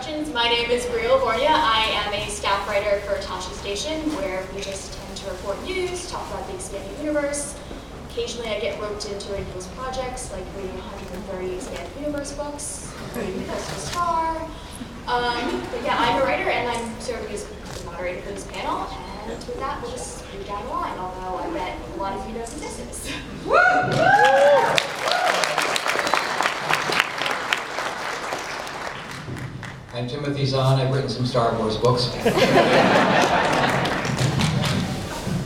introductions. My name is Bria LaVorgna. I am a staff writer for Tasha Station, where we just tend to report news, talk about the expanding universe. Occasionally I get roped into any of those projects, like reading 130 expanded universe books, reading the Coastal Star. But yeah, I'm a writer and I'm serving as the moderator for this panel. And with that, we'll just move down the line, although I bet a lot of you know who this is. I'm Timothy Zahn. I've written some Star Wars books.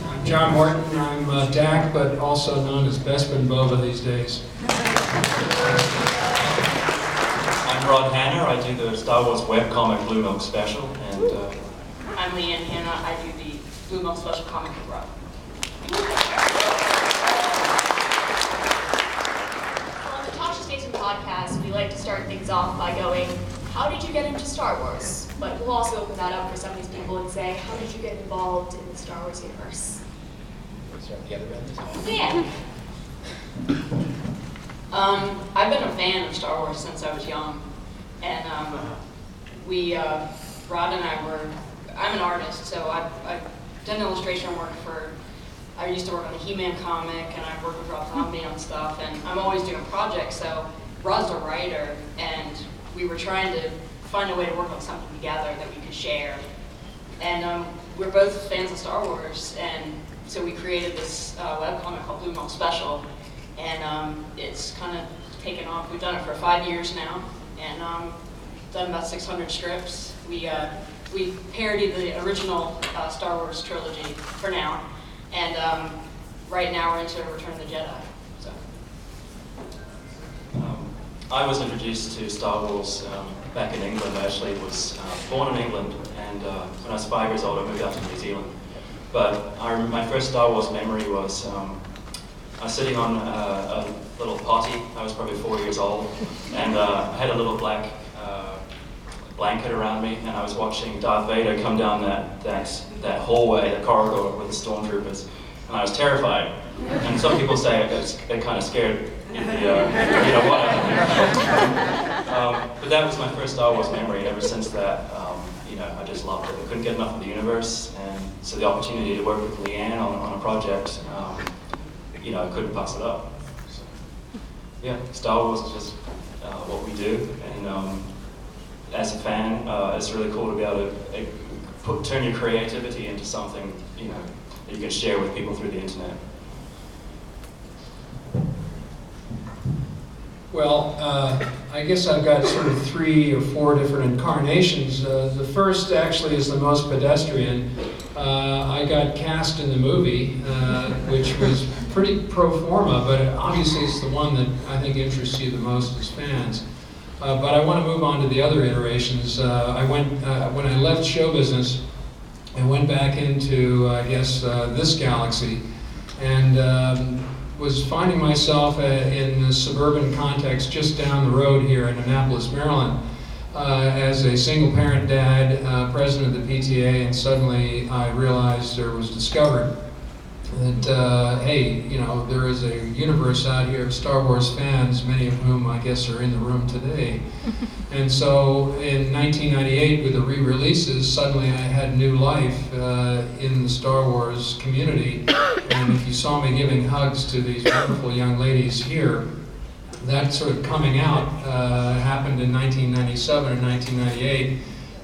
I'm Jon Morton. I'm Dak, but also known as Bespin Boba these days. I'm Rod Hanna. I do the Star Wars webcomic Blue Milk Special, and I'm Leanne Hanna. I do the Blue Milk Special comic with Rod. On the Tasha Station podcast, we like to start things off by going, how did you get into Star Wars? But we'll also open that up for some of these people and say, how did you get involved in the Star Wars universe? Start the other end. Yeah. I've been a fan of Star Wars since I was young, and Rod and I were, I'm an artist, so I've done illustration work I used to work on the He-Man comic, and I've worked with Rob Zombie on stuff, and I'm always doing projects, so Rod's a writer, and we were trying to find a way to work on something together that we could share. And we're both fans of Star Wars, and so we created this webcomic called Blue Milk Special, and it's kind of taken off. We've done it for 5 years now, and done about 600 strips. We parody the original Star Wars trilogy for now, and right now we're into Return of the Jedi. So. I was introduced to Star Wars back in England. I actually was born in England, and when I was 5 years old, I moved out to New Zealand. But my first Star Wars memory was I was sitting on a little potty. I was probably 4 years old, and I had a little black blanket around me, and I was watching Darth Vader come down that hallway, that corridor with the stormtroopers, and I was terrified. And some people say it kind of scared but that was my first Star Wars memory, and ever since that, I just loved it. I couldn't get enough of the universe, and so the opportunity to work with Leanne on a project, I couldn't pass it up. So, yeah, Star Wars is just what we do, and as a fan, it's really cool to be able to turn your creativity into something, that you can share with people through the internet. Well, I guess I've got sort of 3 or 4 different incarnations. The first actually is the most pedestrian. I got cast in the movie, which was pretty pro forma, but obviously it's the one that I think interests you the most as fans. But I want to move on to the other iterations. When I left show business, I went back into, this galaxy, and was finding myself in a suburban context just down the road here in Annapolis, Maryland, as a single-parent dad, president of the PTA, and suddenly I realized was discovered that, there is a universe out here of Star Wars fans, many of whom I guess are in the room today. And so in 1998, with the re-releases, suddenly I had new life in the Star Wars community. And if you saw me giving hugs to these wonderful young ladies here, that sort of coming out happened in 1997 and 1998.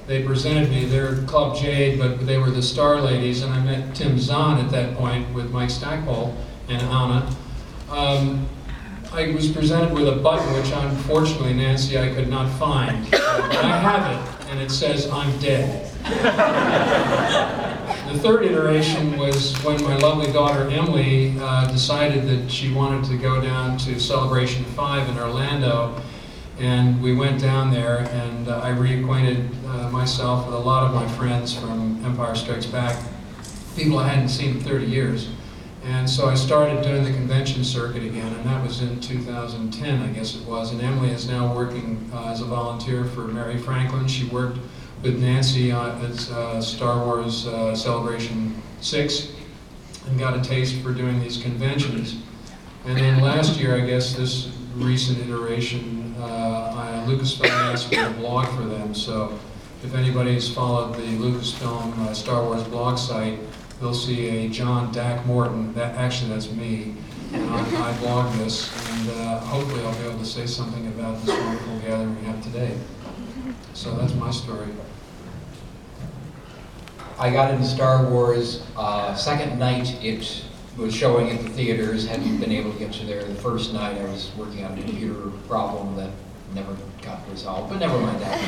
They presented me, they're Club Jade, but they were the Star Ladies, and I met Tim Zahn at that point with Mike Stackpole and Anna. I was presented with a button, which unfortunately, Nancy, I could not find. But I have it, and it says, "I'm dead." The third iteration was when my lovely daughter Emily decided that she wanted to go down to Celebration 5 in Orlando, and we went down there, and I reacquainted myself with a lot of my friends from Empire Strikes Back, people I hadn't seen in 30 years. And so I started doing the convention circuit again, and that was in 2010, I guess it was. And Emily is now working as a volunteer for Mary Franklin. She worked with Nancy at Star Wars Celebration 6 and got a taste for doing these conventions. And then last year, I guess this recent iteration, Lucasfilm asked me to blog for them. So if anybody's followed the Lucasfilm Star Wars blog site, they'll see a John Morton. That's me. I blog this, and hopefully I'll be able to say something about this wonderful gathering we have today. So that's my story. I got into Star Wars second night it was showing at the theaters. Hadn't been able to get to there the first night. I was working on a computer problem that never got resolved, but never mind that.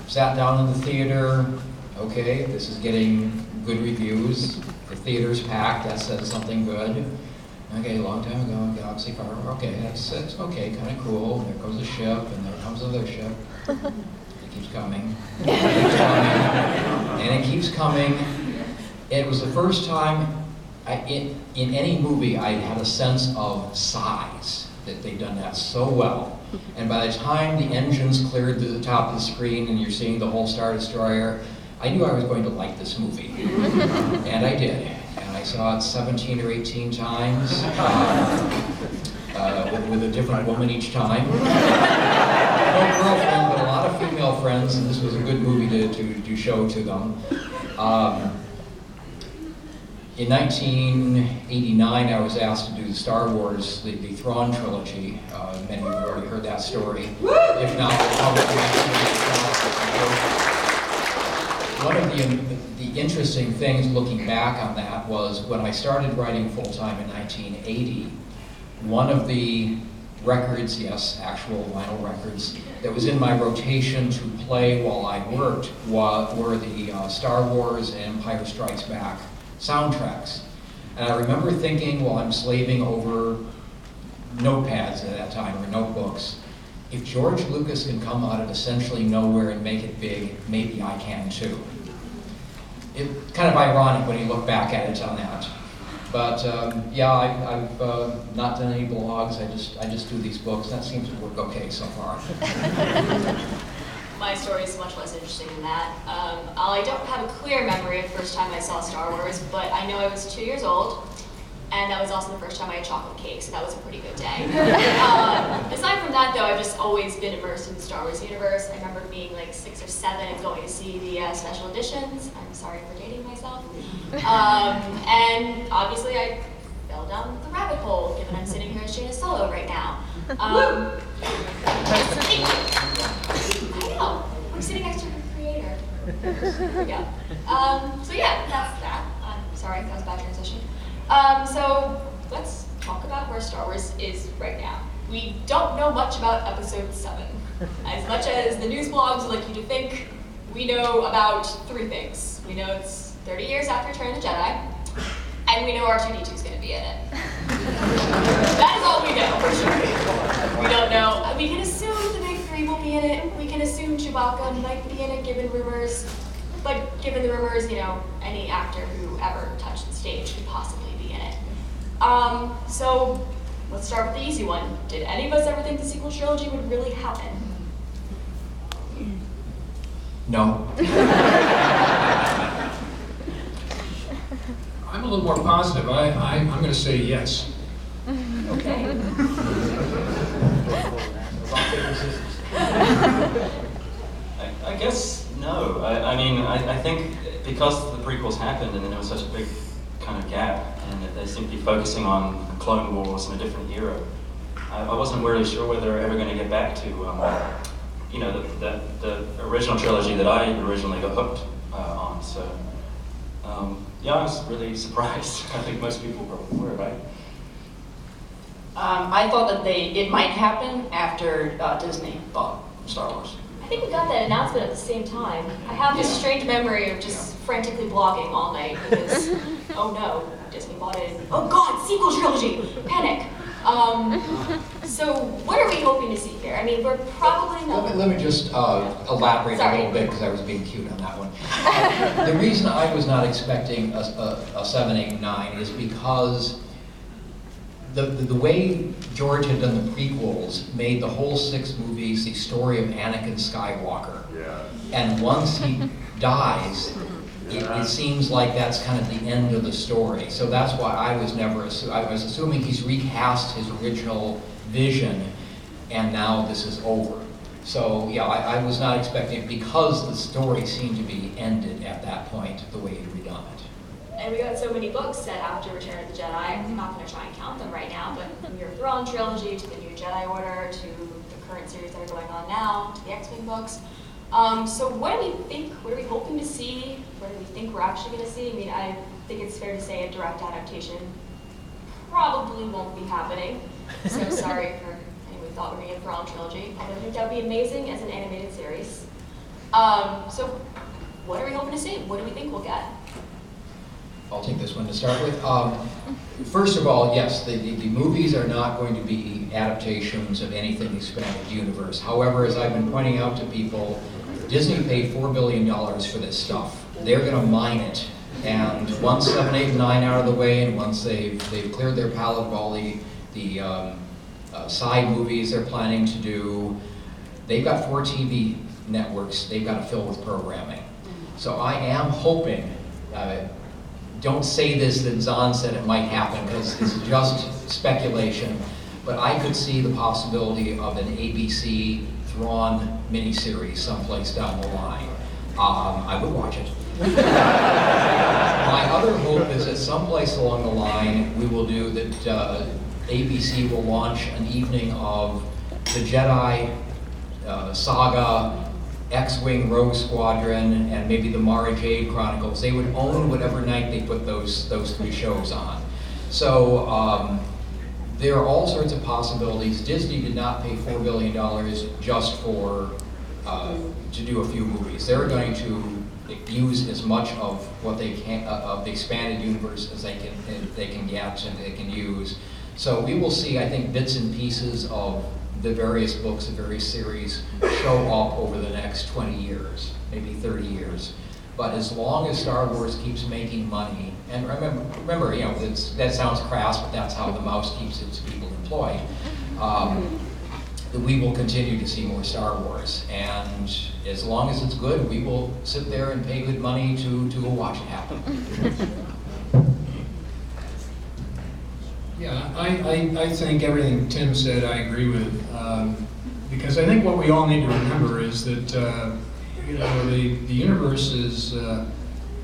Sat down in the theater. Okay, this is getting good reviews. The theater's packed. That says something good. Okay, a long time ago, Galaxy Fire. Okay, that's okay, kind of cool. There goes a ship, and there comes another ship. It keeps coming. And it keeps coming. It was the first time in any movie I had a sense of size, that they'd done that so well. And by the time the engines cleared to the top of the screen and you're seeing the whole Star Destroyer, I knew I was going to like this movie. And I did. And I saw it 17 or 18 times, with a different woman each time. No girlfriend, but a lot of female friends, and this was a good movie to show to them. In 1989, I was asked to do the Star Wars, the Thrawn trilogy. Many of you have already heard that story. If not, one of the interesting things looking back on that was when I started writing full-time in 1980, one of the records, yes, actual vinyl records, that was in my rotation to play while I worked were the Star Wars and Empire Strikes Back soundtracks. And I remember thinking while I'm slaving over notepads at that time, or notebooks, if George Lucas can come out of essentially nowhere and make it big, maybe I can too. It's kind of ironic when you look back at it on that. But yeah, I've not done any blogs. I just do these books. That seems to work okay so far. My story is much less interesting than that. I don't have a clear memory of the first time I saw Star Wars, but I know I was 2 years old, and that was also the first time I had chocolate cake, so that was a pretty good day. Aside from that, though, I've just always been immersed in the Star Wars universe. I remember being like 6 or 7 and going to see the special editions. I'm sorry for dating myself. And obviously I fell down the rabbit hole, given I'm sitting here as Jaina Solo right now. I know, I'm sitting next to the creator. There we go. So yeah, that's that. Sorry, that was a bad transition. So let's talk about where Star Wars is right now. We don't know much about Episode 7. As much as the news blogs would like you to think, we know about 3 things. We know it's 30 years after Return of the Jedi, and we know R2-D2 is going to be in it. That is all we know, for sure. We don't know. We can assume the big 3 will be in it. We can assume Chewbacca might be in it, given rumors. But given the rumors, you know, any actor who ever touched the stage could possibly be in it. So let's start with the easy one. Did any of us ever think the sequel trilogy would really happen? No. I'm a little more positive. I'm going to say yes. Okay. I guess no. I mean, I think because the prequels happened and then there was such a big kind of gap, and that they're simply focusing on the Clone Wars in a different era, I wasn't really sure whether they're ever going to get back to, you know, the original trilogy that I originally got hooked on. So, yeah, I was really surprised. I think most people probably were, right? I thought that it might happen after Disney bought Star Wars. I think we got that announcement at the same time. I have this strange memory of just frantically blogging all night because, oh no, Disney bought it. Oh god, sequel trilogy! Panic! So what are we hoping to see here? I mean, we're probably not... Let me just elaborate a little bit, because I was being cute on that one. The reason I was not expecting a 7, 8, 9 is because the way George had done the prequels made the whole 6 movies the story of Anakin Skywalker. Yeah. And once he dies, it seems like that's kind of the end of the story. So that's why I was never I was assuming he's recast his original vision, and now this is over. So yeah, I was not expecting, because the story seemed to be ended at that point, the way you'd redone it. And we got so many books set after Return of the Jedi. I'm not going to try and count them right now, but from your Thrawn trilogy to the New Jedi Order to the current series that are going on now to the X-Wing books. So what do we think? What are we hoping to see? What do we think we're actually going to see? I mean, I think it's fair to say a direct adaptation probably won't be happening. So sorry for anyone who thought we were going to get a Thrawn trilogy. Although I think that would be amazing as an animated series. So what are we hoping to see? What do we think we'll get? I'll take this one to start with. First of all, yes, the movies are not going to be adaptations of anything expanded universe. However, as I've been pointing out to people, Disney paid $4 billion for this stuff. They're going to mine it. And once 7, 8, and 9 out of the way, and once they've cleared their palate of all the side movies they're planning to do, they've got 4 TV networks they've got to fill with programming. So I am hoping, don't say this that Zahn said it might happen, because it's just speculation, but I could see the possibility of an ABC Thrawn miniseries someplace down the line. I would watch it. My other hope is that someplace along the line we will do that ABC will launch an evening of the Jedi saga, X-Wing, Rogue Squadron, and maybe the Mara Jade Chronicles. They would own whatever night they put those 3 shows on. So there are all sorts of possibilities. Disney did not pay $4 billion just for to do a few movies. They're going to use as much of what they can of the expanded universe as they can get and they can use. So we will see, I think, bits and pieces of the various books, the various series show up over the next 20 years, maybe 30 years. But as long as Star Wars keeps making money, and remember, you know, that sounds crass, but that's how the mouse keeps its people employed. We will continue to see more Star Wars, and as long as it's good, we will sit there and pay good money to go watch it happen. Yeah, I think everything Tim said I agree with, because I think what we all need to remember is that you know, the universe is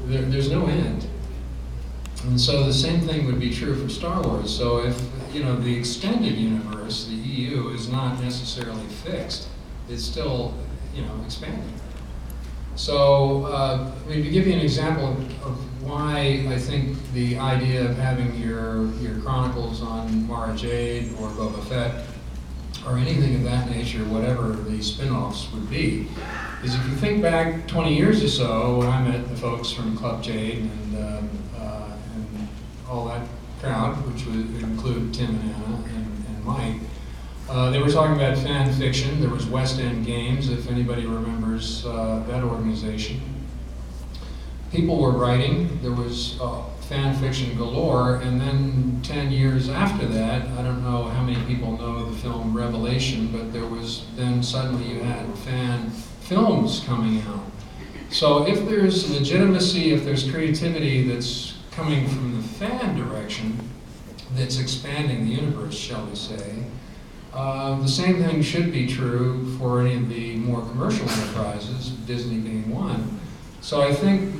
there's no end, and so the same thing would be true for Star Wars. So if you know the extended universe, the EU, is not necessarily fixed, it's still expanding. So I mean, to give you an example of why I think the idea of having your chronicles on Mara Jade or Boba Fett or anything of that nature, whatever the spin-offs would be, is if you think back 20 years or so when I met the folks from Club Jade and all that crowd, which would include Tim and Anna and Mike, they were talking about fan fiction. There was West End Games, if anybody remembers that organization. People were writing, there was fan fiction galore, and then 10 years after that, I don't know how many people know the film Revelation, but there was, then suddenly you had fan films coming out. So if there's legitimacy, if there's creativity that's coming from the fan direction, that's expanding the universe, shall we say, the same thing should be true for any of the more commercial enterprises, Disney being one. So I think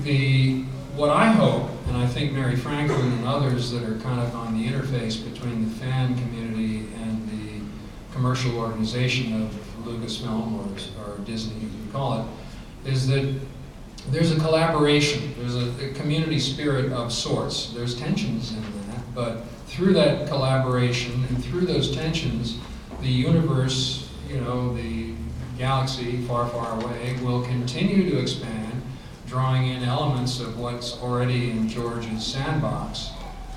what I hope, and I think Mary Franklin and others that are kind of on the interface between the fan community and the commercial organization of Lucasfilm or Disney, as you call it, is that there's a collaboration, there's a community spirit of sorts. There's tensions in that, but through that collaboration and through those tensions, the universe, the galaxy far, far away, will continue to expand, drawing in elements of what's already in George's sandbox.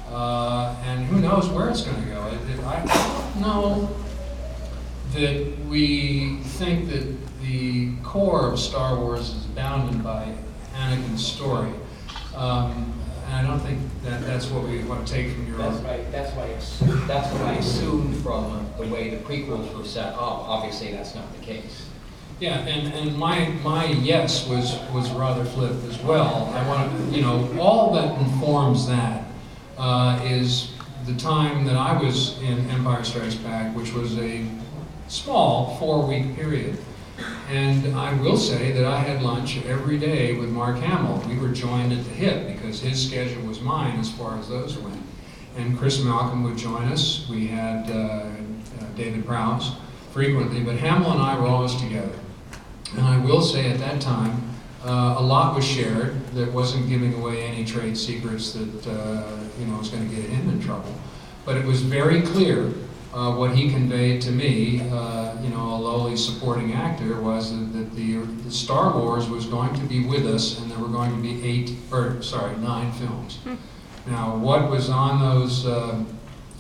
And who knows where it's going to go. I don't know that we think that the core of Star Wars is bounded by Anakin's story. And I don't think that's what we want to take from your... That's right. That's what I assumed from the way the prequels were set up. Obviously, that's not the case. Yeah, and my yes was rather flip as well. I want to, all that informs that is the time that I was in Empire Strikes Back, which was a small 4-week period. And I will say that I had lunch every day with Mark Hamill. We were joined at the hip because his schedule was mine as far as those went. And Chris Malcolm would join us. We had David Prowse frequently, but Hamill and I were always together. And I will say at that time, a lot was shared that wasn't giving away any trade secrets that was going to get him in trouble. But it was very clear what he conveyed to me, a lowly supporting actor, was that the Star Wars was going to be with us, and there were going to be 9 films. Now, what was on those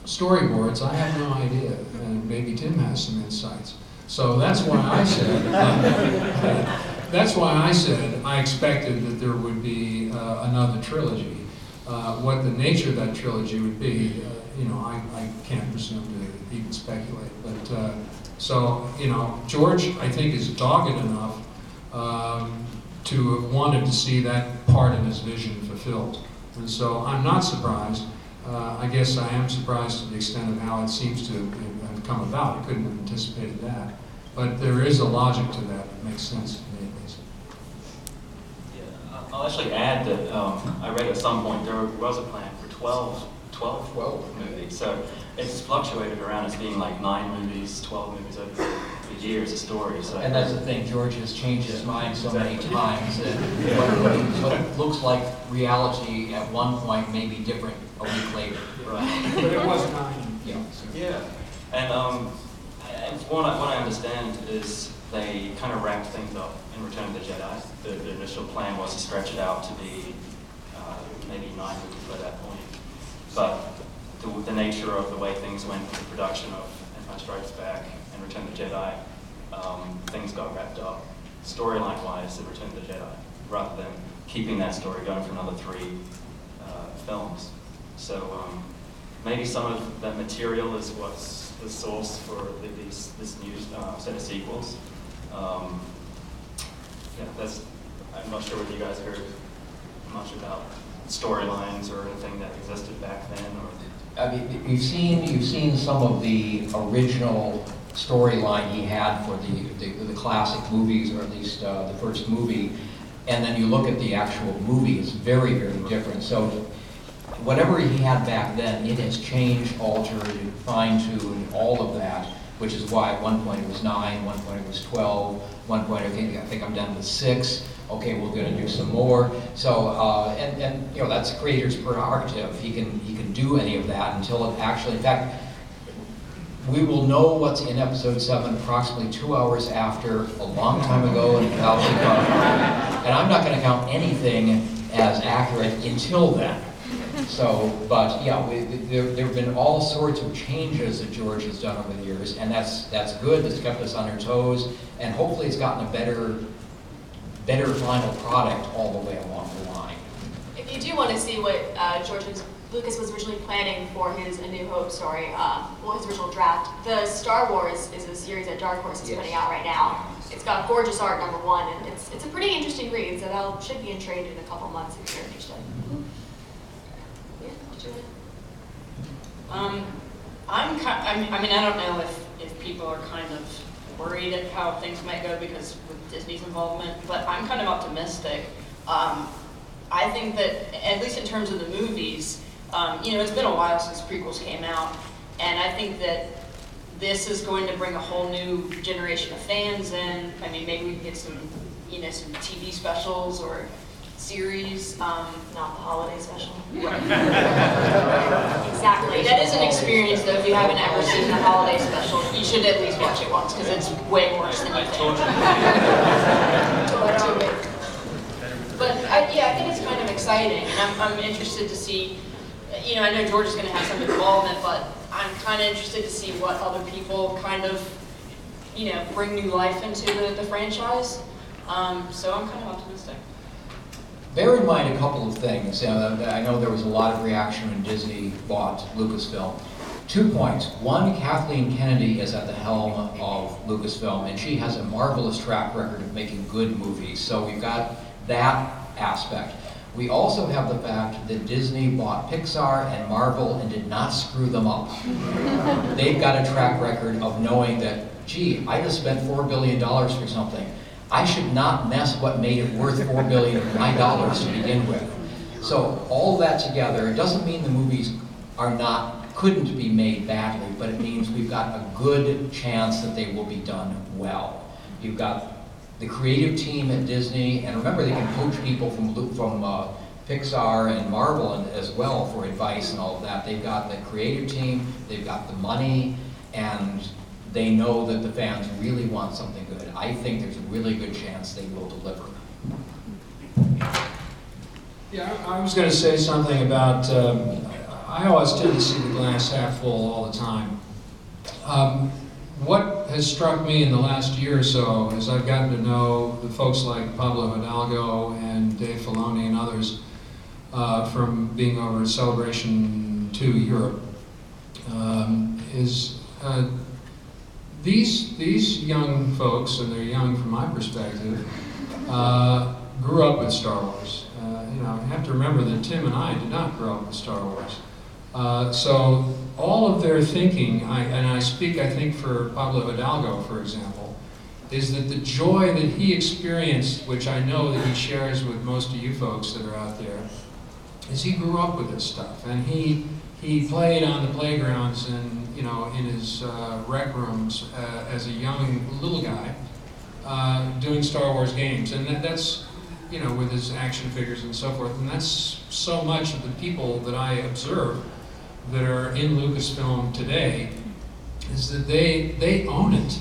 storyboards, I have no idea, and maybe Tim has some insights. So that's why I said I expected that there would be another trilogy. What the nature of that trilogy would be, I can't presume to even speculate. But George, I think, is dogged enough to have wanted to see that part of his vision fulfilled. And so I'm not surprised. I guess I am surprised to the extent of how it seems to have come about. I couldn't have anticipated that. But there is a logic to that that makes sense to me, basically. Yeah, I'll actually add that I read at some point there was a plan for 12 movies. So it's fluctuated around as being like 9 movies, 12 movies over the years, a story. So And that's the thing, George has changed his mind so many times that what looks like reality at one point may be different a week later. Right. But it was 9. Yeah. Yeah. And what I understand is they kind of wrapped things up in Return of the Jedi. The initial plan was to stretch it out to be maybe 9 movies by that point. But the nature of the way things went with the production of Empire Strikes Back and Return of the Jedi, things got wrapped up storyline-wise in Return of the Jedi, rather than keeping that story going for another 3 films. So maybe some of that material is what's the source for this new set of sequels. I'm not sure whether you guys heard much about storylines or anything that existed back then, or. I mean, you've seen some of the original storyline he had for the classic movies, or at least the first movie, and then you look at the actual movie, it's very, very different. So whatever he had back then, it has changed, altered, fine-tuned, all of that, which is why at one point it was 9, one point it was 12, one point, okay, I think I'm down to 6, okay, we're going to do some more. So, and that's a creator's prerogative. He can do any of that until it actually, in fact, we will know what's in episode 7 approximately 2 hours after, a long time ago, and I'm not going to count anything as accurate until then. So, but yeah, there have been all sorts of changes that George has done over the years, and that's good. It's kept us on our toes, and hopefully it's gotten a better final product all the way along the line. If you do want to see what Lucas was originally planning for his A New Hope story, his original draft, the Star Wars is a series that Dark Horse is putting out right now. It's got gorgeous art, #1, and it's a pretty interesting read, so that should be in trade in a couple months if you're interested. I don't know if people are kind of worried at how things might go because with Disney's involvement, but I'm kind of optimistic. I think that, at least in terms of the movies, it's been a while since prequels came out, and I think that this is going to bring a whole new generation of fans in. I mean, maybe we can get some TV specials or series. Not the holiday special. Right. Exactly. That is an experience, though. If you haven't ever seen the holiday special, you should at least watch it once, because it's way worse than you think. But I think it's kind of exciting, and I'm interested to see. I know George is going to have some involvement, but I'm kind of interested to see what other people kind of, bring new life into the franchise. So I'm kind of optimistic. Bear in mind a couple of things. I know there was a lot of reaction when Disney bought Lucasfilm. 2 points. One, Kathleen Kennedy is at the helm of Lucasfilm, and she has a marvelous track record of making good movies. So we've got that aspect. We also have the fact that Disney bought Pixar and Marvel and did not screw them up. They've got a track record of knowing that gee, I just spent $4 billion for something. I should not mess what made it worth $4 billion of my dollars to begin with. So all that together, it doesn't mean the movies couldn't be made badly, but it means we've got a good chance that they will be done well. You've got the creative team at Disney, and remember they can poach people from Pixar and Marvel as well for advice and all of that. They've got the creative team, they've got the money, and they know that the fans really want something good. I think there's a really good chance they will deliver. Yeah, I was going to say something about, I always tend to see the glass half full all the time. What has struck me in the last year or so as I've gotten to know the folks like Pablo Hidalgo and Dave Filoni and others from being over at Celebration 2 Europe, is these young folks, and they're young from my perspective, grew up with Star Wars. You have to remember that Tim and I did not grow up with Star Wars. So all of their thinking, and I speak, I think, for Pablo Hidalgo, for example, is that the joy that he experienced, which I know that he shares with most of you folks that are out there, is he grew up with this stuff, and he played on the playgrounds and in his rec rooms as a young little guy doing Star Wars games, and that's with his action figures and so forth, and that's so much of the people that I observe that are in Lucasfilm today, is that they own it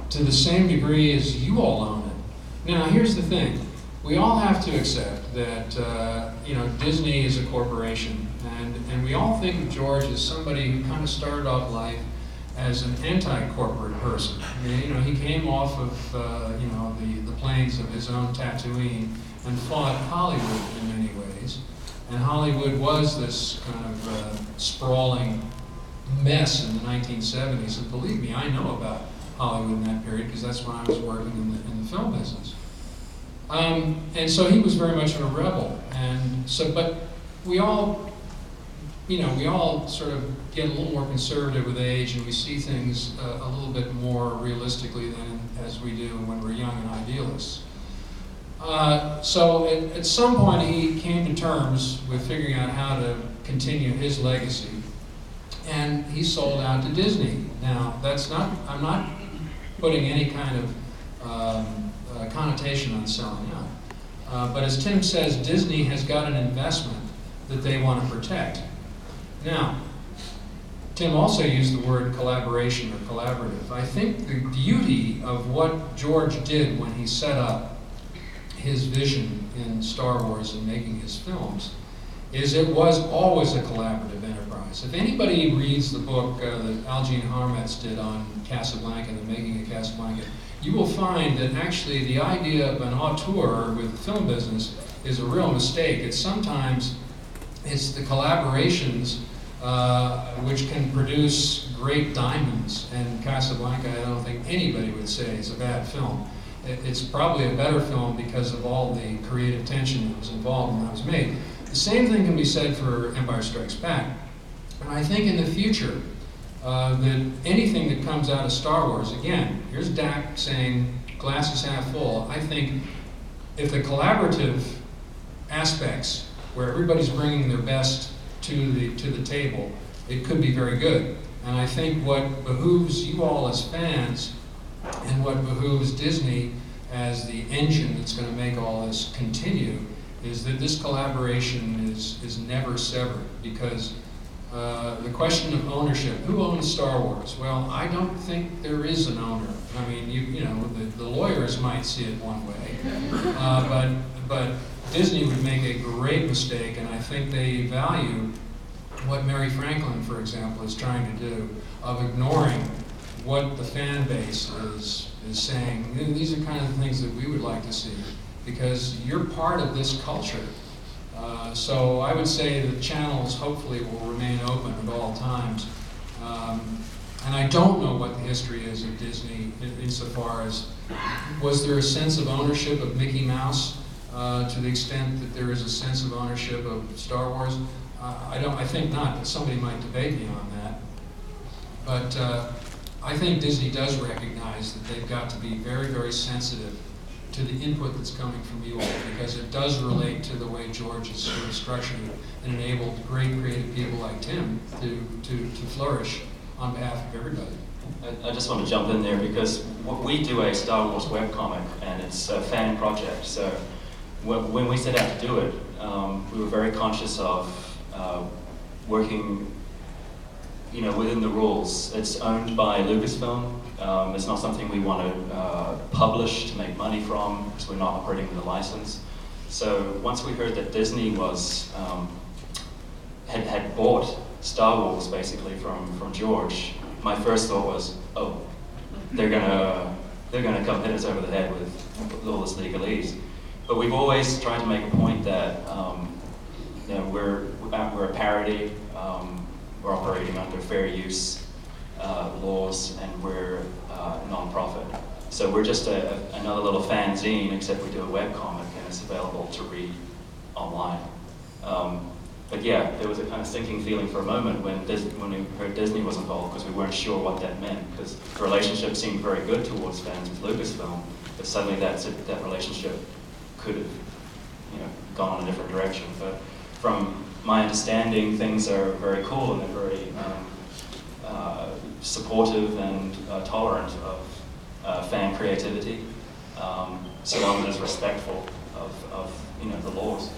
to the same degree as you all own it. Now, here's the thing. We all have to accept that Disney is a corporation, and we all think of George as somebody who kind of started off life as an anti-corporate person. He came off of the plains of his own Tatooine and fought Hollywood in many ways. And Hollywood was this kind of sprawling mess in the 1970s. And believe me, I know about Hollywood in that period because that's when I was working in the film business. And so he was very much of a rebel. And so, but we all sort of get a little more conservative with age, and we see things a little bit more realistically than as we do when we're young and idealists. So at some point he came to terms with figuring out how to continue his legacy, and he sold out to Disney. Now, I'm not putting any kind of connotation on selling out. But as Tim says, Disney has got an investment that they want to protect. Now, Tim also used the word collaboration or collaborative. I think the beauty of what George did when he set up his vision in Star Wars and making his films is it was always a collaborative enterprise. If anybody reads the book that Algene Harmetz did on Casablanca, the making of Casablanca, you will find that actually the idea of an auteur with the film business is a real mistake. Sometimes it's the collaborations which can produce great diamonds, and Casablanca I don't think anybody would say is a bad film. It's probably a better film because of all the creative tension that was involved when that was made. The same thing can be said for Empire Strikes Back. And I think in the future, that anything that comes out of Star Wars, again, here's Dak saying glass is half full. I think if the collaborative aspects, where everybody's bringing their best to the table, it could be very good. And I think what behooves you all as fans, and what behooves Disney as the engine that's going to make all this continue, is that this collaboration is never severed, because the question of ownership, who owns Star Wars? Well, I don't think there is an owner. I mean, the lawyers might see it one way, but Disney would make a great mistake, and I think they value what Mary Franklin, for example, is trying to do, of ignoring what the fan base is saying. These are kind of the things that we would like to see, because you're part of this culture. So I would say the channels hopefully will remain open at all times. And I don't know what the history is of Disney insofar as, was there a sense of ownership of Mickey Mouse to the extent that there is a sense of ownership of Star Wars? I think not, but somebody might debate me on that. But I think Disney does recognize that they've got to be very, very sensitive to the input that's coming from you all, because it does relate to the way George has sort of structured it and enabled great creative people like Tim to flourish on behalf of everybody. I just want to jump in there because we do a Star Wars webcomic and it's a fan project. So when we set out to do it, we were very conscious of working, within the rules. It's owned by Lucasfilm. It's not something we want to publish to make money from because we're not operating with a license. So once we heard that Disney was had bought Star Wars basically from George, my first thought was, oh, they're gonna come hit us over the head with all this legalese. But we've always tried to make a point that we're a parody. We're operating under fair use laws, and we're non-profit. So we're just another little fanzine, except we do a webcomic, and it's available to read online. But yeah, there was a kind of sinking feeling for a moment when we heard Disney was involved, because we weren't sure what that meant, because the relationship seemed very good towards fans with Lucasfilm, but suddenly that relationship could have gone in a different direction. But from my understanding, things are very cool and they're very supportive and tolerant of fan creativity, so long as it's respectful of the laws.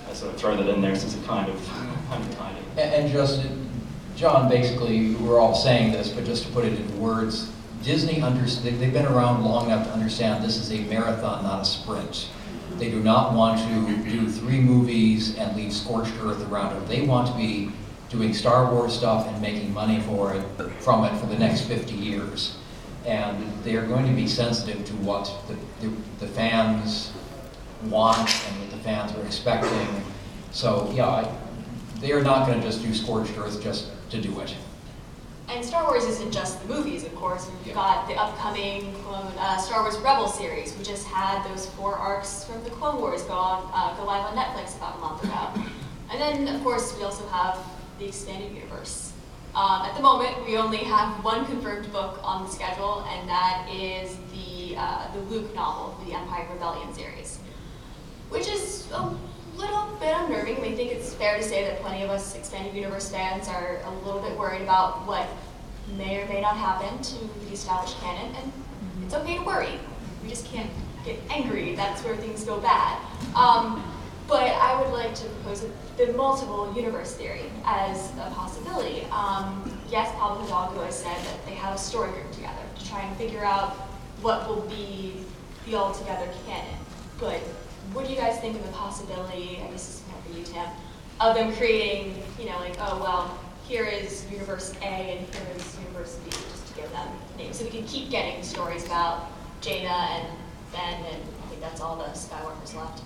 I sort of throw that in there since it kind of tiny. And just, John, basically, we're all saying this, but just to put it in words, Disney, they've been around long enough to understand this is a marathon, not a sprint. They do not want to do 3 movies and leave scorched earth around it. They want to be doing Star Wars stuff and making money from it for the next 50 years. And they are going to be sensitive to what the fans want and what the fans are expecting. So yeah, they are not going to just do scorched earth just to do it. And Star Wars isn't just the movies, of course. We've got the upcoming Star Wars Rebels series. We just had those 4 arcs from the Clone Wars go live on Netflix about a month ago. And then, of course, we also have the expanded universe. At the moment, we only have 1 confirmed book on the schedule, and that is the Luke novel, the Empire Rebellion series, which is a little bit unnerving. We think it's fair to say that plenty of us expanded universe fans are a little bit worried about what may or may not happen to the established canon, and it's okay to worry. We just can't get angry. That's where things go bad. But I would like to propose the multiple universe theory as a possibility. Yes, Pablo Hidalgo has said that they have a story group together to try and figure out what will be the altogether canon. But what do you guys think of the possibility, I guess this is more for you, Tim, of them creating, oh, well, here is Universe A and here is Universe B, just to give them names. So we can keep getting stories about Jaina and Ben, and I think that's all the Skywalkers left.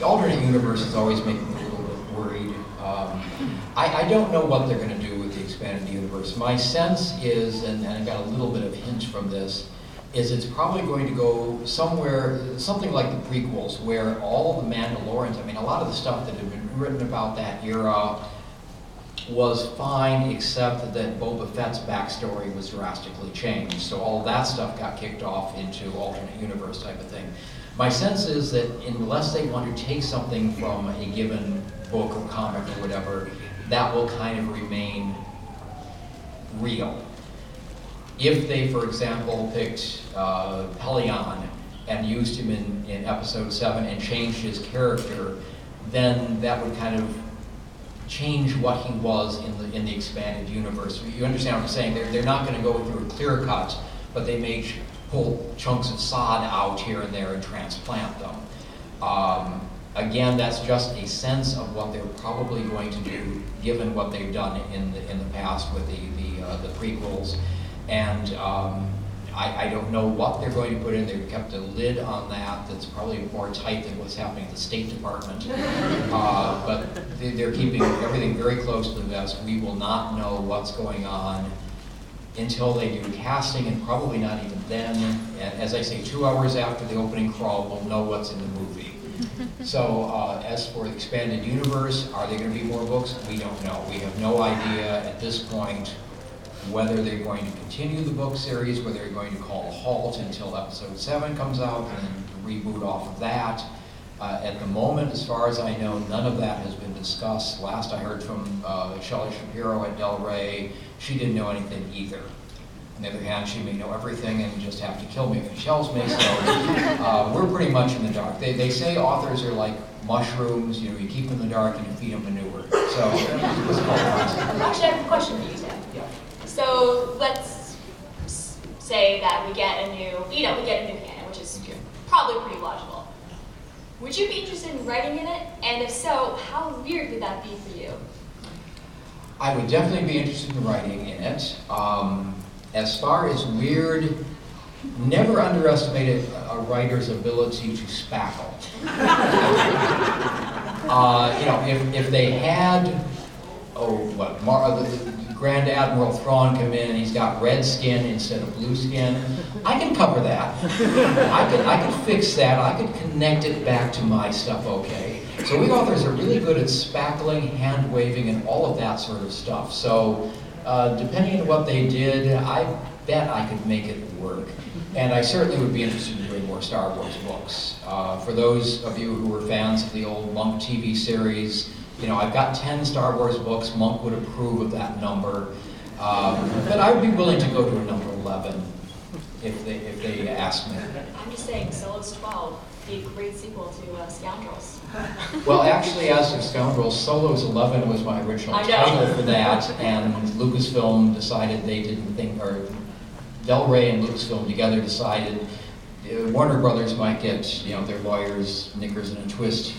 Alternate universes always make me a little bit worried. I don't know what they're going to do with the expanded universe. My sense is, and I got a little bit of hint from this, is it's probably going to go somewhere, something like the prequels, where all the Mandalorians, a lot of the stuff that had been written about that era was fine, except that Boba Fett's backstory was drastically changed. So all that stuff got kicked off into alternate universe type of thing. My sense is that unless they want to take something from a given book or comic or whatever, that will kind of remain real. If they, for example, picked Pelion and used him in episode 7 and changed his character, then that would kind of change what he was in the expanded universe. You understand what I'm saying? They're not going to go through a clear cut, but they may pull chunks of sod out here and there and transplant them. Again, that's just a sense of what they're probably going to do, given what they've done in the past with the prequels. And I don't know what they're going to put in. They've kept a lid on that's probably more tight than what's happening at the State Department. But they're keeping everything very close to the vest. We will not know what's going on until they do casting, and probably not even then. And as I say, 2 hours after the opening crawl, we'll know what's in the movie. So as for the expanded universe, are there going to be more books? We don't know. We have no idea at this point whether they're going to continue the book series, whether they're going to call a halt until episode 7 comes out and then reboot off of that. At the moment, as far as I know, none of that has been discussed. Last I heard from Shelley Shapiro at Del Rey, she didn't know anything either. On the other hand, she may know everything and just have to kill me if she tells me, so we're pretty much in the dark. They say authors are like mushrooms, you know, you keep them in the dark and you feed them manure. So, it's called Actually, I have a question for you, Tim. yeah. So let's say that we get a new, we get a new canon, which is probably pretty logical. Would you be interested in writing in it? And if so, how weird would that be for you? I would definitely be interested in writing in it. As far as weird, never underestimate a writer's ability to spackle. You know, if they had, Grand Admiral Thrawn come in and he's got red skin instead of blue skin, I can cover that. I could fix that. I could connect it back to my stuff okay. So we authors are really good at spackling, hand waving, and all of that sort of stuff. So depending on what they did, I bet I could make it work. And I certainly would be interested in doing more Star Wars books. For those of you who were fans of the old Monk TV series, you know, I've got 10 Star Wars books. Monk would approve of that number. But I would be willing to go to a number 11 if they asked me. I'm just saying, Solo's 12 would be a great sequel to Scoundrels. Well, actually, as of Scoundrels, Solo's 11 was my original title for that, and Lucasfilm decided they didn't think, or Del Rey and Lucasfilm together decided Warner Brothers might get, you know, their lawyers' knickers in a twist.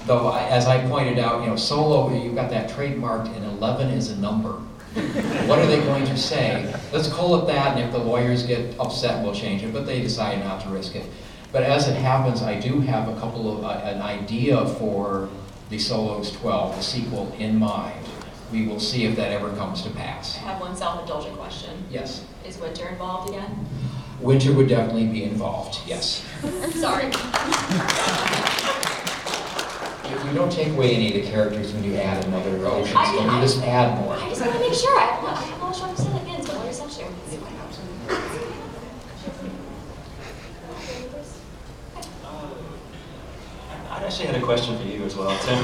Though, as I pointed out, you know, Solo, you've got that trademarked, and 11 is a number. What are they going to say? Let's call it that, and if the lawyers get upset, we'll change it, but they decided not to risk it. But as it happens, I do have a couple of, an idea for the Solo's 12, the sequel, in mind. We will see if that ever comes to pass. I have one self-indulgent question. Yes. Is Winter involved again? Winter would definitely be involved, yes. Sorry. You don't take away any of the characters when you add another ocean, so you just add more. I just want to make sure. I'm not sure I'm saying it again, so what is that share? I actually had a question for you as well, Tim.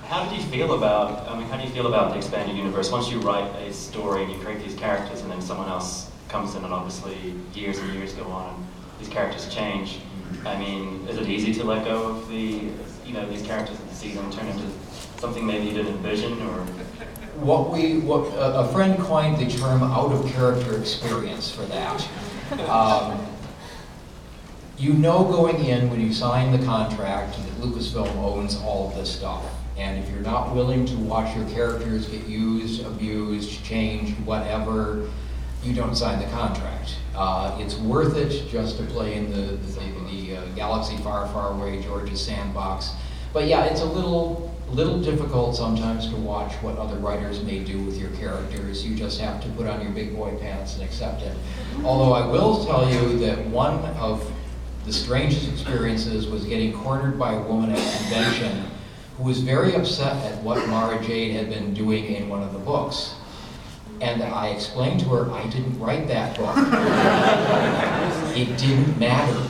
How do you feel about, how do you feel about the expanded universe? Once you write a story and you create these characters and then someone else comes in and obviously years and years go on and these characters change, I mean, is it easy to let go of the, you know, these characters that you see them turn into something maybe you didn't envision, or? A friend coined the term out-of-character experience for that. You know going in when you sign the contract that Lucasfilm owns all of this stuff. And if you're not willing to watch your characters get used, abused, changed, whatever, you don't sign the contract. It's worth it just to play in the galaxy far, far away, George's sandbox. But yeah, it's a little difficult sometimes to watch what other writers may do with your characters. You just have to put on your big boy pants and accept it. Although I will tell you that one of the strangest experiences was getting cornered by a woman at a convention who was very upset at what Mara Jade had been doing in one of the books. And I explained to her, I didn't write that book. It didn't matter.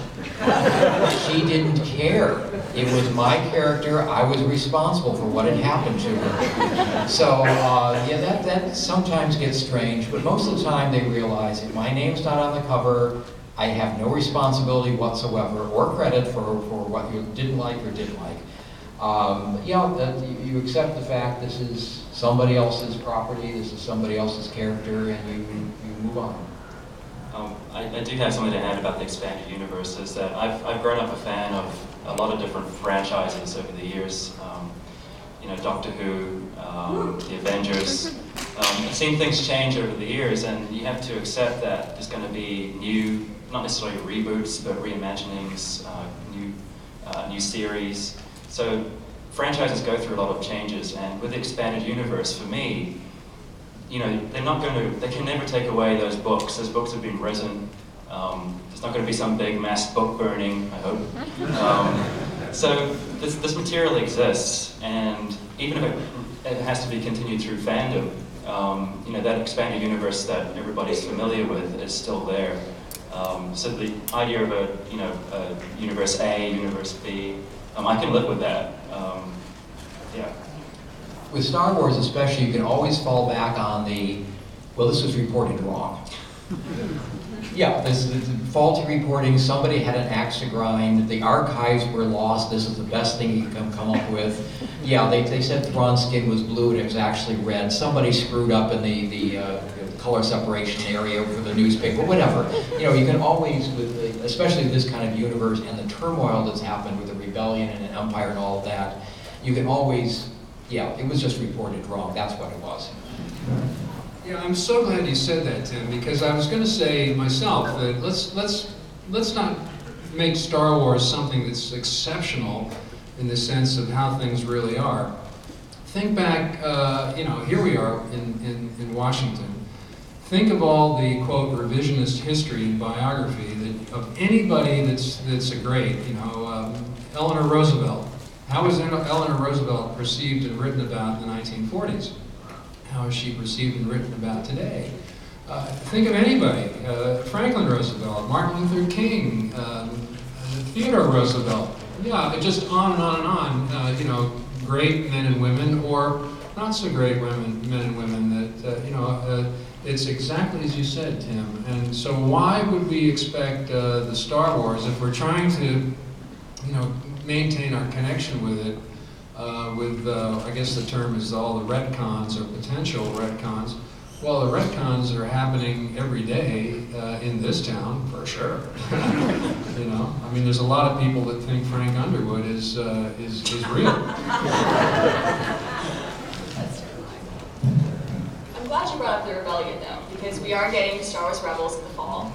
She didn't care. It was my character. I was responsible for what had happened to her. So, yeah, that sometimes gets strange, but most of the time they realize if my name's not on the cover, I have no responsibility whatsoever or credit for what you didn't like or didn't like. You accept the fact this is somebody else's property, this is somebody else's character, and you move on. I do have something to add about the expanded universe, is that I've grown up a fan of a lot of different franchises over the years. You know, Doctor Who, the Avengers. I've seen things change over the years, and you have to accept that there's going to be new, not necessarily reboots, but reimaginings, new series. So franchises go through a lot of changes, and with the expanded universe, for me, you know, they can never take away those books. Those books have been written. There's not going to be some big mass book burning, I hope. So this material exists, and even if it has to be continued through fandom, that expanded universe that everybody's familiar with is still there. So the idea of a universe A, universe B, I can live with that. Yeah. With Star Wars especially, you can always fall back on well, this was reported wrong. Yeah, this is faulty reporting, somebody had an axe to grind, the archives were lost, this is the best thing you can come up with. Yeah, they said Thrawn's skin was blue and it was actually red. Somebody screwed up in the color separation area for the newspaper, whatever. You can always, especially this kind of universe and the turmoil that's happened with the rebellion and the Empire and all of that, you can always, yeah, it was just reported wrong, that's what it was. Yeah, I'm so glad you said that, Tim, because I was going to say myself that let's not make Star Wars something that's exceptional in the sense of how things really are. Think back, here we are in Washington. Think of all the, quote, revisionist history and biography of anybody that's a great, Eleanor Roosevelt. How was Eleanor Roosevelt perceived and written about in the 1940s? How is she perceived and written about today? Think of anybody, Franklin Roosevelt, Martin Luther King, Theodore Roosevelt. Yeah, just on and on and on, great men and women, or not so great men and women that, it's exactly as you said, Tim. And so why would we expect the Star Wars, if we're trying to, maintain our connection with it, I guess the term is all the retcons or potential retcons. Well, the retcons are happening every day in this town, for sure. There's a lot of people that think Frank Underwood is real. I'm glad you brought up the Rebellion, though, because we are getting Star Wars Rebels in the fall.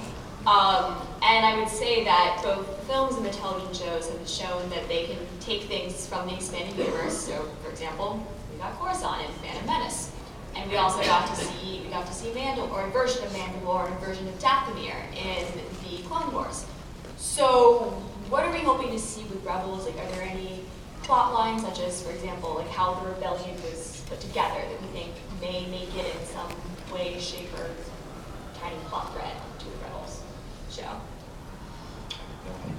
And I would say that both films and the television shows have shown that they can take things from the expanded universe. So, for example, we got Coruscant in Phantom Menace, and we also got to see a version of Mandalore and a version of Dathomir in the Clone Wars. So, what are we hoping to see with Rebels? Like, are there any plot lines, such as, for example, like how the rebellion was put together, that we think may make it in some way, shape, or tiny plot thread to the Rebels show?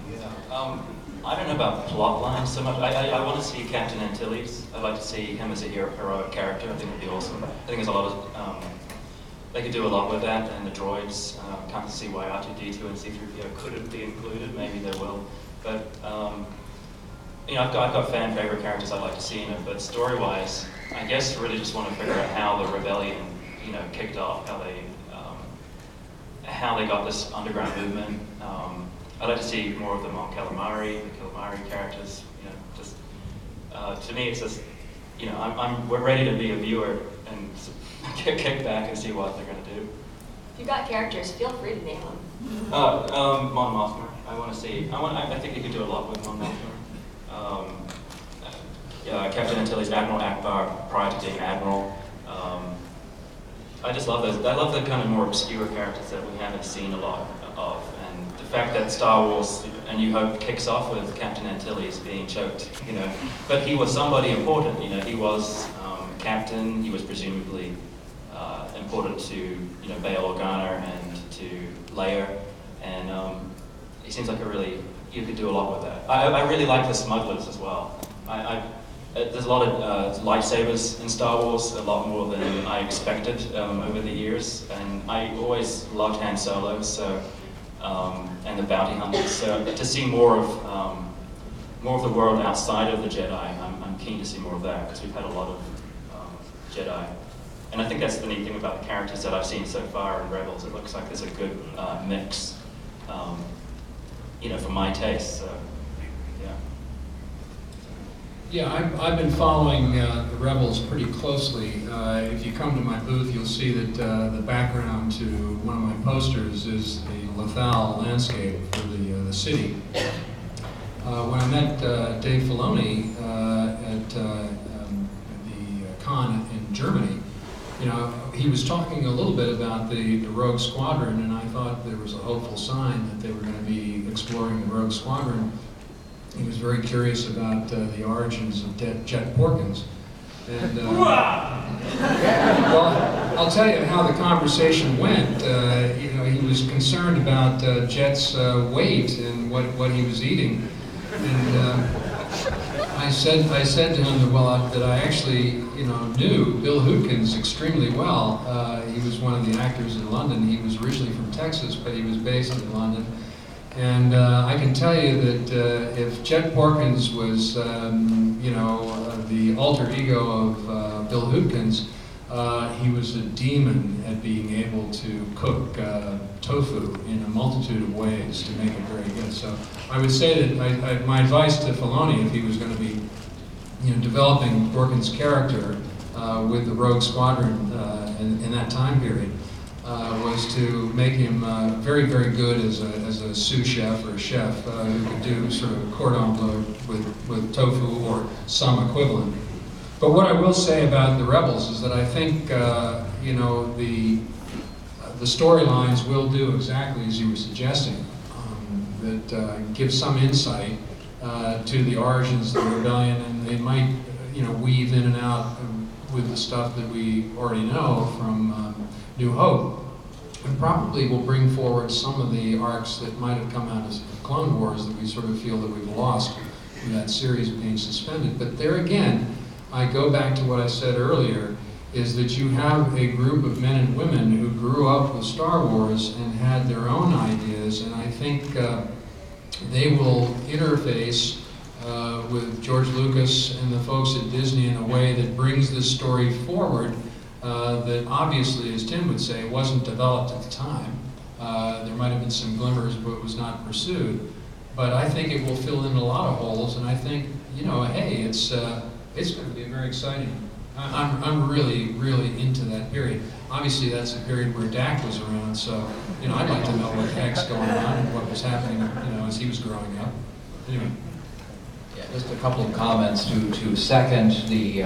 Yeah. I don't know about plot lines so much. I want to see Captain Antilles. I'd like to see him as a heroic character. I think it'd be awesome. I think there's a lot of they could do a lot with that, and the droids. Can't see why R2-D2 and C-3PO couldn't be included. Maybe they will. But I've got fan favorite characters I'd like to see in it. But story-wise, I guess really just want to figure out how the rebellion, kicked off, how they got this underground movement. I'd like to see more of them on Calamari, the Calamari characters. To me, it's just, we're ready to be a viewer and kick back and see what they're going to do. If you've got characters, feel free to name them. Mon Mothma. I want to see. I think you could do a lot with Mon Mothma. Captain Antilles, Admiral Akbar, prior to being Admiral. I just love those. I love the kind of more obscure characters that we haven't seen a lot of. And the fact that Star Wars, A New Hope, kicks off with Captain Antilles being choked, But he was somebody important, He was captain. He was presumably important to, Bail Organa and to Leia. And he seems like you could do a lot with that. I really like the smugglers as well. There's a lot of lightsabers in Star Wars, a lot more than I expected over the years, and I always loved Han Solo, and the bounty hunters. So to see more of the world outside of the Jedi, I'm keen to see more of that, because we've had a lot of Jedi, and I think that's the neat thing about the characters that I've seen so far in Rebels. It looks like there's a good mix, for my taste. So. Yeah, I've been following the Rebels pretty closely. If you come to my booth, you'll see that the background to one of my posters is the Lothal landscape for the city. When I met Dave Filoni at the con in Germany, he was talking a little bit about the Rogue Squadron, and I thought there was a hopeful sign that they were going to be exploring the Rogue Squadron. He was very curious about the origins of Jet Porkins. And, well, I'll tell you how the conversation went. He was concerned about Jet's weight and what he was eating. And I said to him that I actually, knew Bill Hootkins extremely well. He was one of the actors in London. He was originally from Texas, but he was based in London. And I can tell you that if Jet Porkins was, the alter ego of Bill Hootkins, he was a demon at being able to cook tofu in a multitude of ways to make it very good. So I would say that my advice to Filoni, if he was going to be developing Porkins' character with the Rogue Squadron in that time period, was to make him very, very good as a sous chef or a chef who could do sort of cordon bleu with tofu or some equivalent. But what I will say about the Rebels is that I think the storylines will do exactly as you were suggesting, that give some insight to the origins of the rebellion, and they might weave in and out with the stuff that we already know from New Hope, and probably will bring forward some of the arcs that might have come out of Clone Wars that we sort of feel that we've lost with that series being suspended. But there again, I go back to what I said earlier, is that you have a group of men and women who grew up with Star Wars and had their own ideas, and I think they will interface with George Lucas and the folks at Disney in a way that brings this story forward that obviously, as Tim would say, wasn't developed at the time. There might have been some glimmers, but it was not pursued. But I think it will fill in a lot of holes, and I think, hey, it's going to be very exciting. I'm really, really into that period. Obviously, that's a period where Dak was around, so I'd like to know what the heck's going on and what was happening, as he was growing up. Anyway. Yeah, just a couple of comments to second the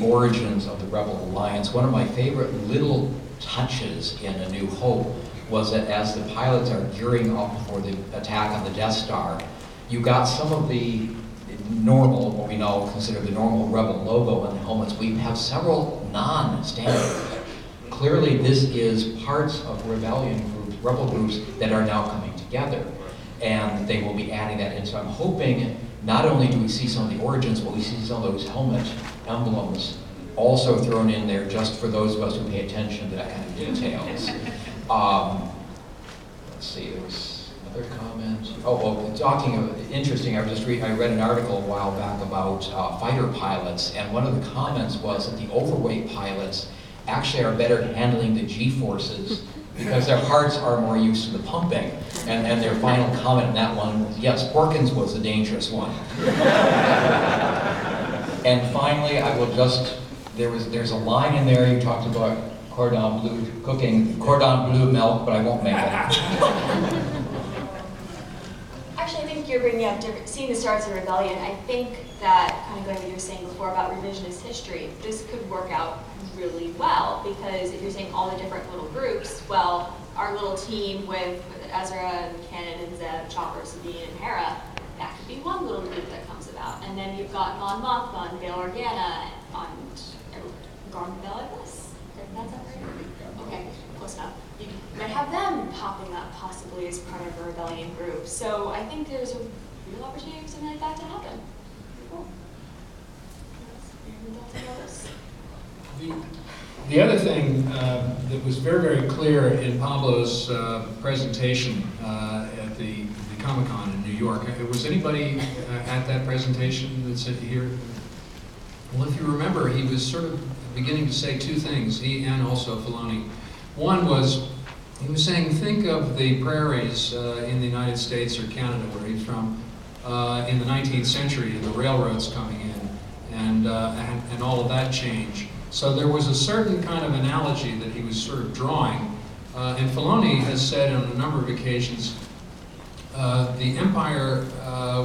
origins of the Rebel Alliance. One of my favorite little touches in A New Hope was that as the pilots are gearing up for the attack on the Death Star, you got some of the normal, what we now consider the normal Rebel logo on the helmets. We have several non-standard. Clearly this is parts of rebel groups that are now coming together, and they will be adding that in. So I'm hoping not only do we see some of the origins, but we see some of those helmet emblems also thrown in there just for those of us who pay attention to that kind of details. Let's see, there was another comment. Talking of interesting, I read an article a while back about fighter pilots, and one of the comments was that the overweight pilots actually are better at handling the G-forces because their hearts are more used to the pumping. And their final comment on that one was, yes, Porkins was the dangerous one. And finally, I will just, there's a line in there, you talked about cordon bleu, cooking cordon bleu milk, but I won't make it. Actually, I think you're bringing up seeing the stars of rebellion. I think that, kind of going what you were saying before about revisionist history, this could work out really well, because if you're saying all the different little groups, well, our little team with Ezra and Kanan and Zeb, Chopper, Sabine, and Hera, that could be one little group that comes about. And then you've got Mon Mothma and Bail Organa and Garden Bell, I guess? That's not right? Okay, close enough. You might have them popping up possibly as part of a rebellion group. So I think there's a real opportunity for something like that to happen. Cool. Any thoughts about this? The other thing that was very, very clear in Pablo's presentation at the Comic-Con in New York, was anybody at that presentation that said here? Well, if you remember, he was sort of beginning to say two things, he and also Filoni. One was, he was saying, think of the prairies in the United States or Canada, where he's from, in the 19th century, and the railroads coming in, and all of that change. So there was a certain kind of analogy that he was sort of drawing. And Filoni has said on a number of occasions, the Empire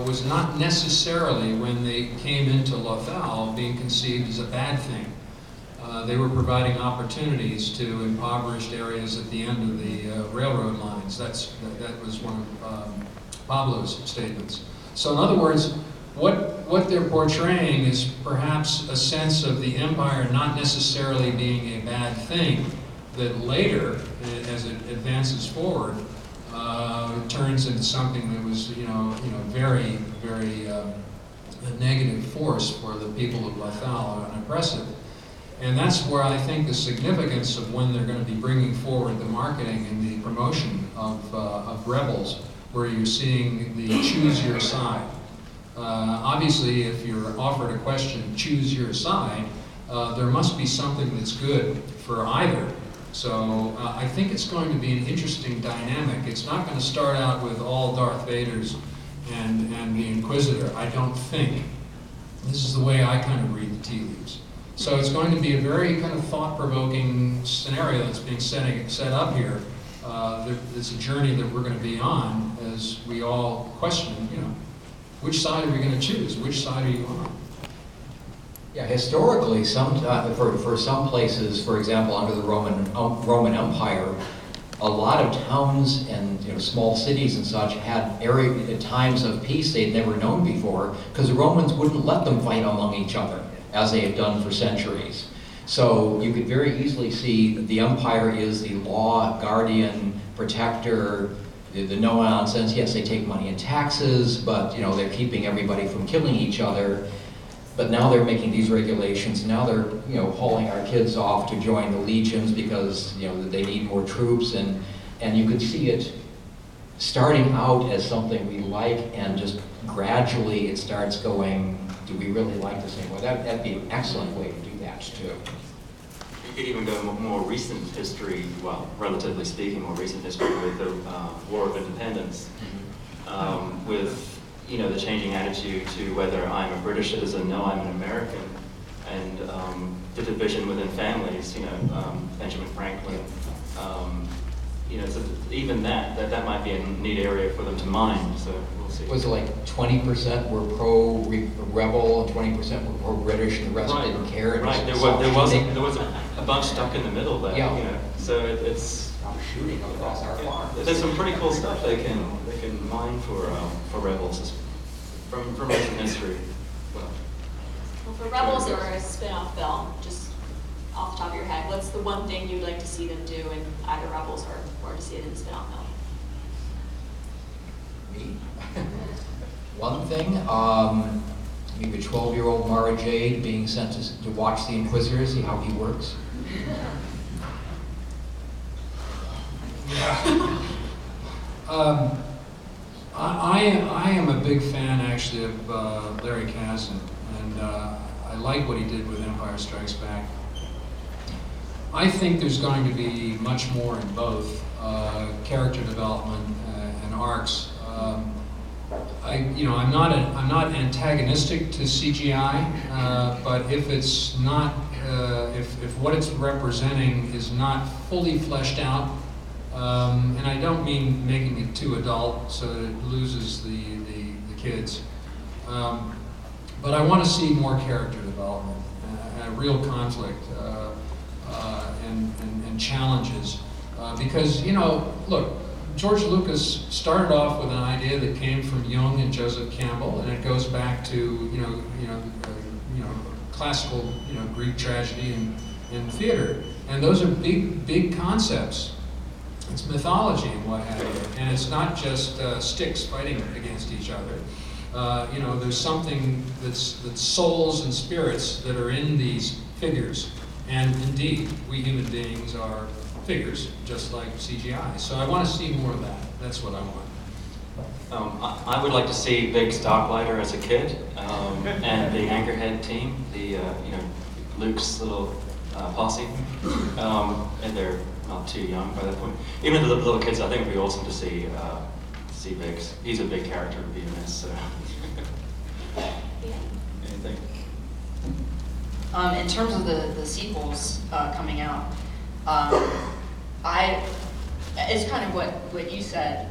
was not necessarily, when they came into Lothal, being conceived as a bad thing. They were providing opportunities to impoverished areas at the end of the railroad lines. That was one of Pablo's statements. So in other words, what they're portraying is perhaps a sense of the empire not necessarily being a bad thing, that later, as it advances forward, turns into something that was, very, very a negative force for the people of Lafayette and oppressive. And that's where I think the significance of when they're going to be bringing forward the marketing and the promotion of Rebels, where you're seeing the choose your side. Obviously, if you're offered a question, choose your side, there must be something that's good for either. So I think it's going to be an interesting dynamic. It's not going to start out with all Darth Vaders and the Inquisitor, I don't think. This is the way I kind of read the tea leaves. So it's going to be a very kind of thought-provoking scenario that's being set up here. It's a journey that we're going to be on as we all question, which side are we going to choose? Which side are you on? Yeah, historically, for some places, for example, under the Roman Empire, a lot of towns and small cities and such had times of peace they'd never known before, because the Romans wouldn't let them fight among each other, as they had done for centuries. So you could very easily see the empire is the law, guardian, protector, the no-nonsense. Yes, they take money in taxes, but they're keeping everybody from killing each other. But now they're making these regulations. Now they're hauling our kids off to join the legions because they need more troops, and you could see it starting out as something we like, and just gradually it starts going, do we really like this anymore? That'd be an excellent way to do that too. You could even go more recent history, well, relatively speaking, more recent history with the War of Independence, with the changing attitude to whether I'm a British citizen, no, I'm an American, and the division within families, Benjamin Franklin, so even that might be a neat area for them to mine, so we'll see. Was it like 20% were pro-rebel, and 20% were pro-British, and the rest didn't care? Right, there was a bunch stuck in the middle there, so it's shooting across our farm. There's some pretty cool stuff they can mine for Rebels from recent history. Well, for Rebels or a spin-off film, just off the top of your head, what's the one thing you'd like to see them do in either Rebels or to see it in the spin-off film? Me? One thing, maybe a 12-year-old Mara Jade being sent to watch the Inquisitor, see how he works. I am a big fan, actually, of Larry Kasdan, and I like what he did with Empire Strikes Back. I think there's going to be much more in both character development and arcs. I'm not antagonistic to CGI, but if it's not, if what it's representing is not fully fleshed out. And I don't mean making it too adult so that it loses the kids. But I want to see more character development, real conflict, and challenges. Because, look, George Lucas started off with an idea that came from Jung and Joseph Campbell, and it goes back to, classical, Greek tragedy and theater. And those are big concepts. It's mythology and what have you, and it's not just sticks fighting against each other. There's something that's souls and spirits that are in these figures, and indeed, we human beings are figures, just like CGI. So I want to see more of that. That's what I want. I would like to see Big Starklighter as a kid, and the Anchorhead team, Luke's little posse, and they're not too young by that point. Even the little kids, I think it'd be awesome to see Biggs. He's a big character to be in this. So. Anything? In terms of the sequels coming out, it's kind of what you said,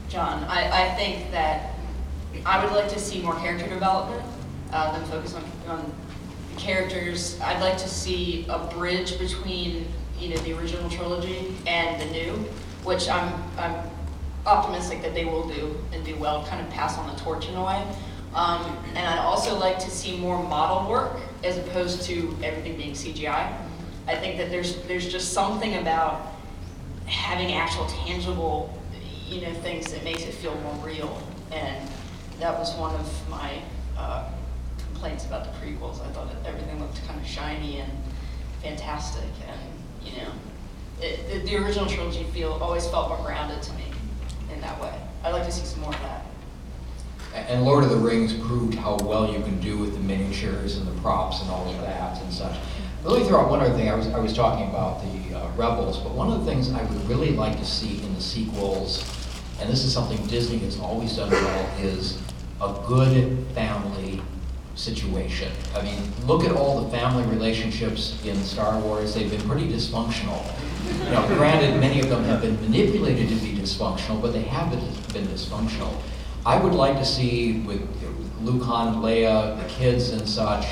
John. I think that I would like to see more character development, them focus on characters. I'd like to see a bridge between, you know, the original trilogy and the new, which I'm optimistic that they will do and do well, kind of pass on the torch in a way. And I'd also like to see more model work as opposed to everything being CGI. I think that there's just something about having actual tangible, you know, things that makes it feel more real. And that was one of my complaints about the prequels. I thought that everything looked kind of shiny and fantastic, and you know, the original trilogy always felt more grounded to me in that way. I'd like to see some more of that. And Lord of the Rings proved how well you can do with the miniatures and the props and all of that and such. Let me throw out one other thing. I was talking about the Rebels, but one of the things I would really like to see in the sequels, and this is something Disney has always done well, is a good family situation. I mean, look at all the family relationships in Star Wars. They've been pretty dysfunctional. You know, granted, many of them have been manipulated to be dysfunctional, but they have been dysfunctional. I would like to see with Luke, Han, Leia, the kids and such,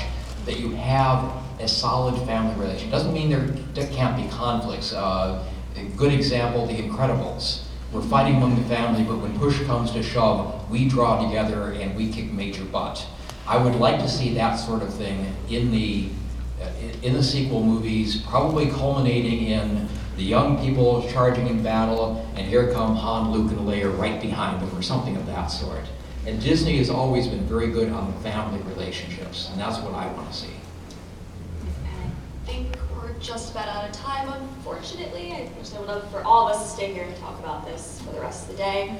that you have a solid family relation. Doesn't mean there can't be conflicts. A good example, The Incredibles. We're fighting among the family, but when push comes to shove, we draw together and we kick major butt. I would like to see that sort of thing in the sequel movies, probably culminating in the young people charging in battle, and here come Han, Luke, and Leia right behind them, or something of that sort. And Disney has always been very good on the family relationships, and that's what I want to see. I think we're just about out of time, unfortunately. I would love for all of us to stay here and talk about this for the rest of the day.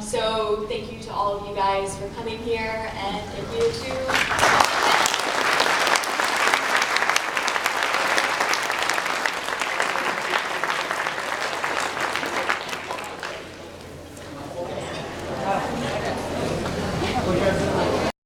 So thank you to all of you guys for coming here, and thank you to